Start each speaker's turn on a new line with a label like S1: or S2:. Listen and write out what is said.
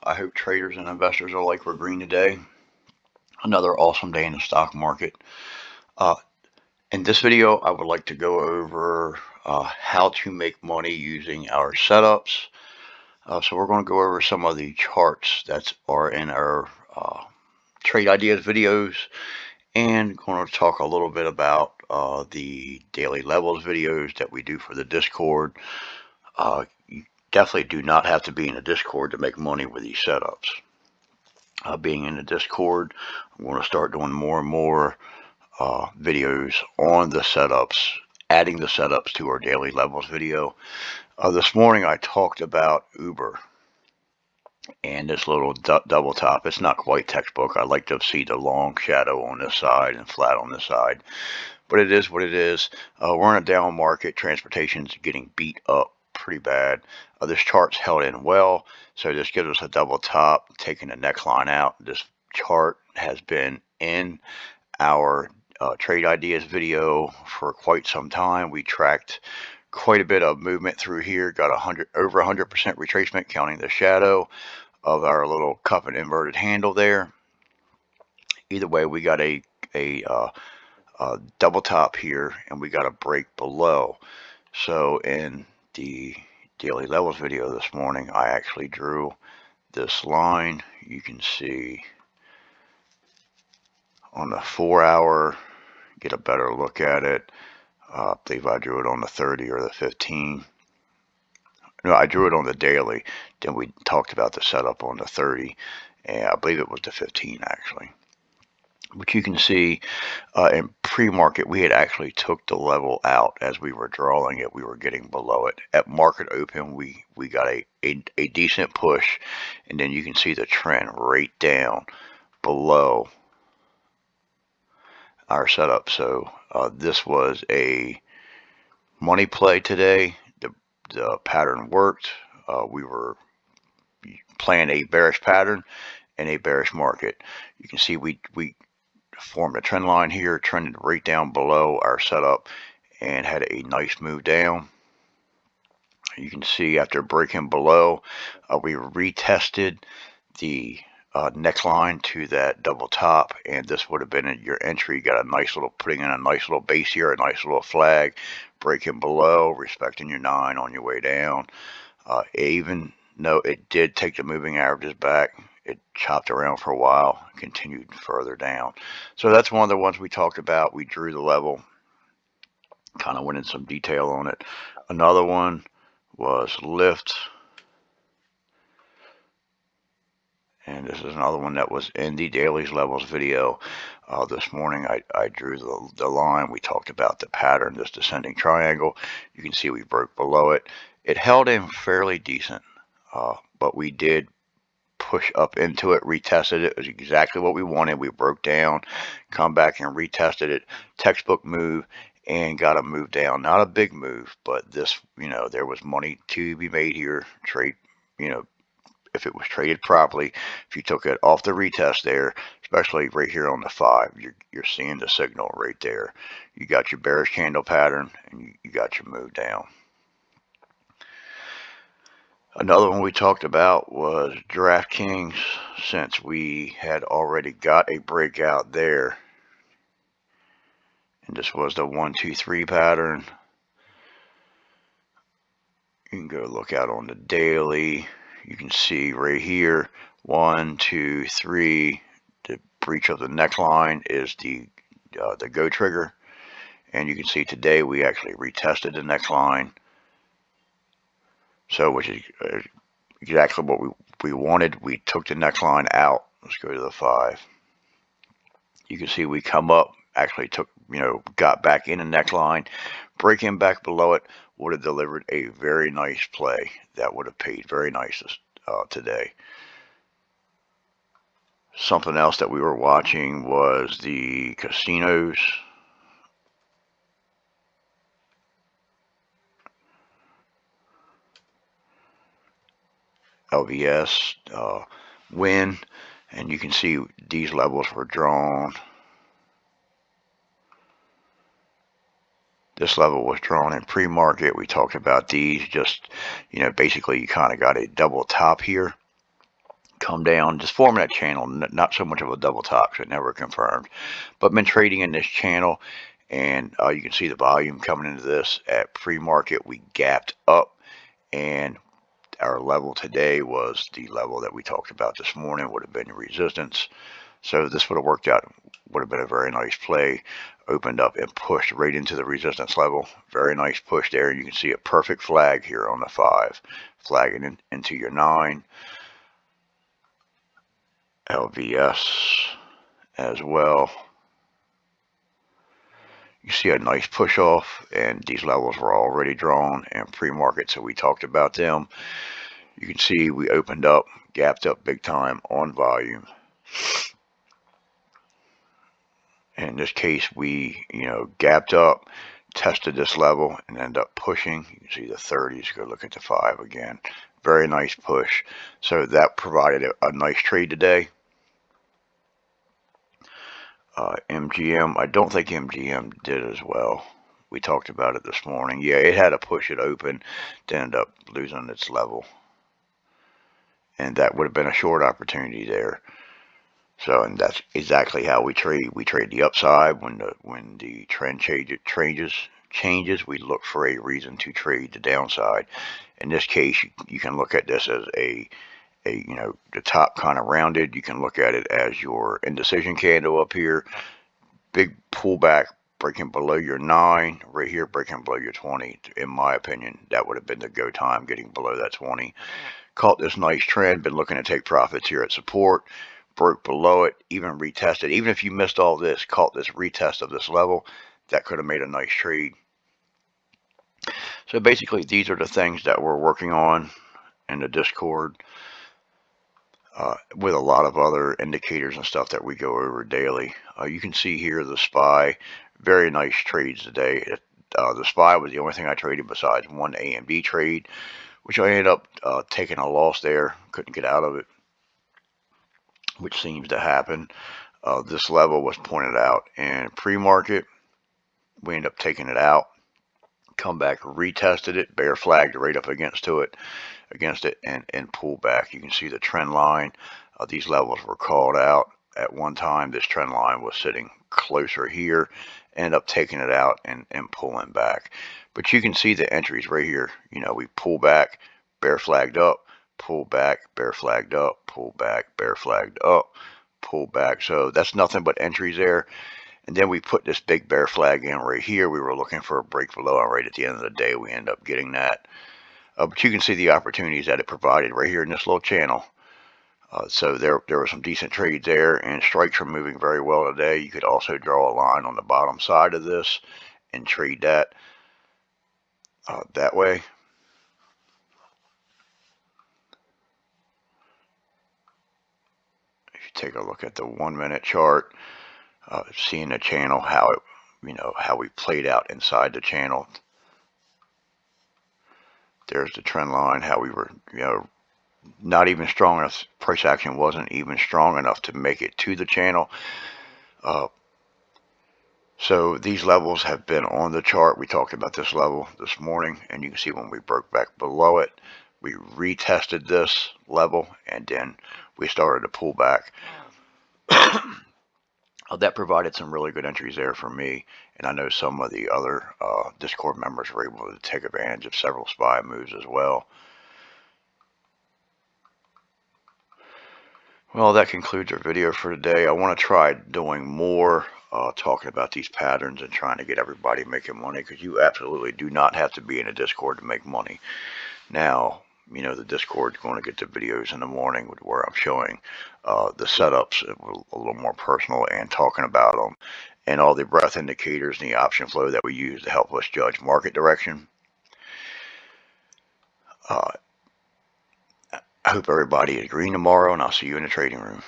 S1: I hope traders and investors alike were green today. Another awesome day in the stock market. In this video, I would like to go over how to make money using our setups. So we're going to go over some of the charts that are in our trade ideas videos, and going to talk a little bit about the daily levels videos that we do for the Discord. You definitely do not have to be in the Discord to make money with these setups. Being in the Discord, I'm going to start doing more and more videos on the setups, adding the setups to our daily levels video. This morning I talked about Uber and this little double top. It's not quite textbook. I like to see the long shadow on this side and flat on this side, but it is what it is. We're in a down market. Transportation's getting beat up pretty bad. This chart's held in well, so this gives us a double top, taking the neckline out. This chart has been in our trade ideas video for quite some time. We tracked quite a bit of movement through here, got over 100% retracement, counting the shadow of our little cup and inverted handle there. Either way, we got a double top here, and we got a break below. So in the daily levels video this morning, I actually drew this line. You can see on the 4-hour, get a better look at it. I believe I drew it on the 30 or the 15. No, I drew it on the daily. Then we talked about the setup on the 30, and I believe it was the 15 actually. But you can see in pre-market, we had actually took the level out as we were drawing it. We were getting below it. At market open, we got a decent push, and then you can see the trend right down below our setup. So this was a money play today. The pattern worked. We were playing a bearish pattern in a bearish market. You can see we formed a trend line here, trended right down below our setup, and had a nice move down. You can see after breaking below, we retested the neckline to that double top, and this would have been your entry. You got a nice little, putting in a nice little base here, a nice little flag, breaking below, respecting your 9 on your way down. Even though it did take the moving averages back, it chopped around for a while, continued further down. So that's one of the ones we talked about. We drew the level, kind of went in some detail on it. Another one was LYFT, and this is another one that was in the daily levels video. This morning I drew the line. We talked about the pattern, this descending triangle. You can see we broke below it. It held in fairly decent, but we did push up into it, retested it. It was exactly what we wanted. We broke down, come back and retested it. Textbook move, and got a move down. Not a big move, but this, there was money to be made here. Trade, if it was traded properly, if you took it off the retest there, especially right here on the 5, you're seeing the signal right there. You got your bearish candle pattern, and you got your move down. Another one we talked about was DraftKings, since we had already got a breakout there. And this was the 1, 2, 3 pattern. You can go look out on the daily. You can see right here, 1, 2, 3. The breach of the neckline is the go trigger. And you can see today we actually retested the neckline. So, which is exactly what we wanted. We took the neckline out. Let's go to the 5. You can see we come up, actually got back in the neckline, breaking back below it, would have delivered a very nice play. That would have paid very nice today. Something else that we were watching was the casinos. LVS, WYNN, and you can see these levels were drawn. This level was drawn in pre-market. We talked about these, just, basically you kind of got a double top here. come down, just forming that channel, not so much of a double top, so it never confirmed, but been trading in this channel. And you can see the volume coming into this at pre-market. We gapped up, and our level today was the level that we talked about this morning, would have been resistance. So this would have worked out, would have been a very nice play. Opened up and pushed right into the resistance level. Very nice push there. You can see a perfect flag here on the 5, flagging into your 9. LVS as well. You see a nice push off, and these levels were already drawn and pre-market, so we talked about them. You can see we opened up, gapped up big time on volume. In this case, we, gapped up, tested this level, and ended up pushing. You can see the 30s. Go look at the 5 again. Very nice push. So that provided a nice trade today. MGM, I don't think MGM did as well. We talked about it this morning. Yeah, it had to push it open to end up losing its level. And that would have been a short opportunity there. So, and that's exactly how we trade. We trade the upside when the trend changes. We look for a reason to trade the downside. In this case, you can look at this as the top kind of rounded. You can look at it as your indecision candle up here. Big pullback, breaking below your 9 right here, breaking below your 20. In my opinion, that would have been the go time, getting below that 20. Caught this nice trend, been looking to take profits here at support. Broke below it, even retested. Even if you missed all this, caught this retest of this level, that could have made a nice trade. So basically, these are the things that we're working on in the Discord, with a lot of other indicators and stuff that we go over daily. You can see here the SPY, very nice trades today. The SPY was the only thing I traded besides one AMD trade, which I ended up taking a loss there. Couldn't get out of it, which seems to happen. This level was pointed out in pre-market. We ended up taking it out. Come back, retested it, bear flagged right up against it, and pull back. You can see the trend line. These levels were called out at one time. This trend line was sitting closer here. Ended up taking it out and pulling back. But you can see the entries right here. We pull back, bear flagged up, pull back, bear flagged up, pull back, bear flagged up, pull back. So that's nothing but entries there. And then we put this big bear flag in right here. We were looking for a break below, and right at the end of the day, we end up getting that. But you can see the opportunities that it provided right here in this little channel. So there were some decent trades there, and strikes are moving very well today. You could also draw a line on the bottom side of this and trade that that way. If you take a look at the 1-minute chart, seeing the channel, how we played out inside the channel. There's the trend line, how we were, not even strong enough. Price action wasn't even strong enough to make it to the channel. So these levels have been on the chart. We talked about this level this morning, and you can see when we broke back below it, we retested this level, and then we started to pull back. That provided some really good entries there for me, and I know some of the other Discord members were able to take advantage of several SPY moves as well. Well, that concludes our video for today. I want to try doing more talking about these patterns and trying to get everybody making money, because you absolutely do not have to be in a Discord to make money. Now, the Discord's going to get the videos in the morning where I'm showing the setups a little more personal and talking about them, and all the breadth indicators and the option flow that we use to help us judge market direction. I hope everybody is green tomorrow, and I'll see you in the trading room.